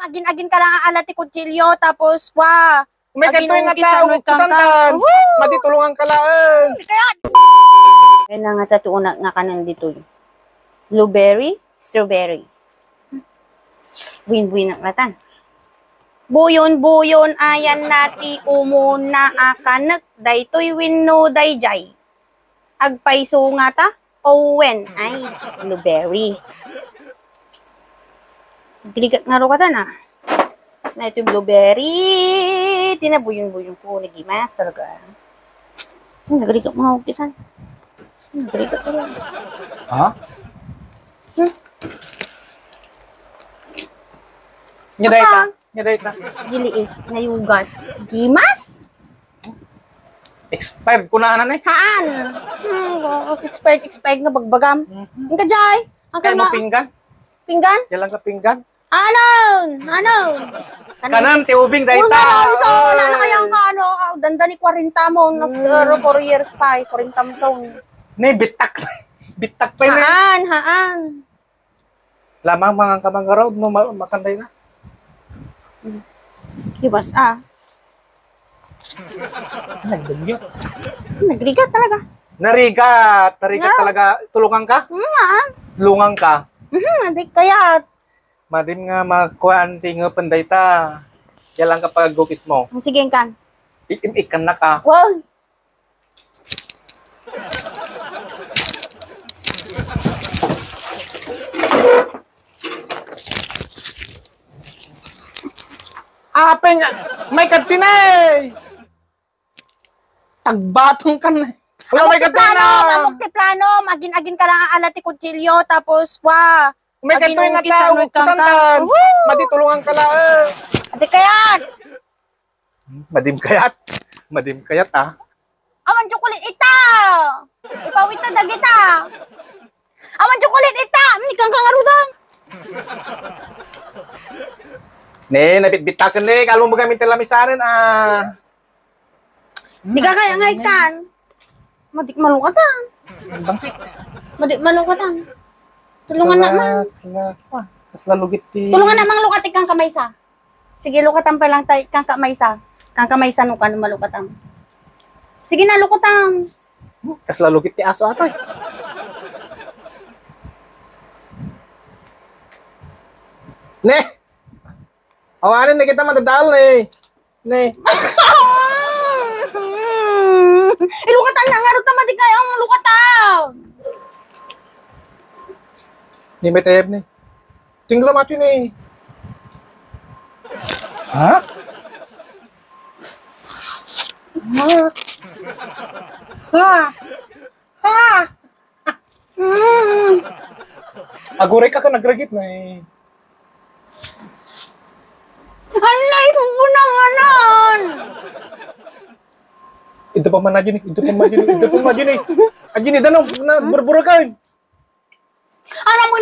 Agin-agin ka lang alati kutsilyo, tapos wa. May kanto yung natao, kusantan. Matitulungan ka lang. Kaya na nga tatuon nga kanan dito. Blueberry, strawberry. Buin-buin na katan. Buyon-buyon ayan nati umuna akanak. Daytoy winno dayjay. Agpaiso nga ta? Owen. Ay, blueberry. Giligat nga ro katan ah. Na ito yung blueberry. Tinabuyon-buyon ko. Nagimas talaga. Nagalikat mga ukisan. Nagalikat talaga. Ha? Nyaday ka? Nyaday ka? Giliis na yugat. Gimas? Expired ko na eh. Haan? Expired nga bagbagam. Ang kajay? Ang Kaya mo nga. pinggan? Pinggan? Yalang ka pinggan? Ano? Kanan, tiubing dahil Kung ta. ano, so, wala na kayang ano, danda ni 40 mo, 4 years pa, 40 taong. Ne, bitak. Bitak pa yun eh. Haan. Lamang mga kamangaraw mo makanday na. Gibas, Nagdugyo. Nagrigat talaga. Narigat talaga. Tulungan ka? Tulungan ka? Hindi kaya. Madim nga magkuhan nga panday ta. Yalang kapag gukis mo. Sige, kan. Ikan na ka. Wow. Ape nga, may katinay! Tagbatong ka na. Wala may katina! Amok ti plano, magin-agin ka lang alati kutsilyo, tapos wa. May kanto yung natao, kusantan. Matitulungan ka lang. Ate kayat. Madim kayat ah. Awan chocolate ita. Ipawit na dagita. Awan chocolate ita. Mikang kangarudan. Ne, napitbitakan ne. Kalo mo gamit tala misanin ah. Di ka kaya nga ikan. Madik malukatan. Bangsik. Madik malukatan. Tulungan na man. Kasla lugit ti. Tulungan na mang lukat ikang kamaysa. Sige, lukatan pa lang tayo ikang kamaysa. Kang kamaysa no ka malukatan. Sige na, lukatan. Kasla lugit ti aso atoy. Ne. Awanin na kita madadal ne. Ne. Lukatan na nga rin tamadig kayo ang lukatan. Ni may tayab ni. Tingla mati ni. Ha? Ha? Aguray ka nagragit na eh. Halay, huwag Ito pa man na dyan eh. Ajin eh, danong, na burburakan. Alam mo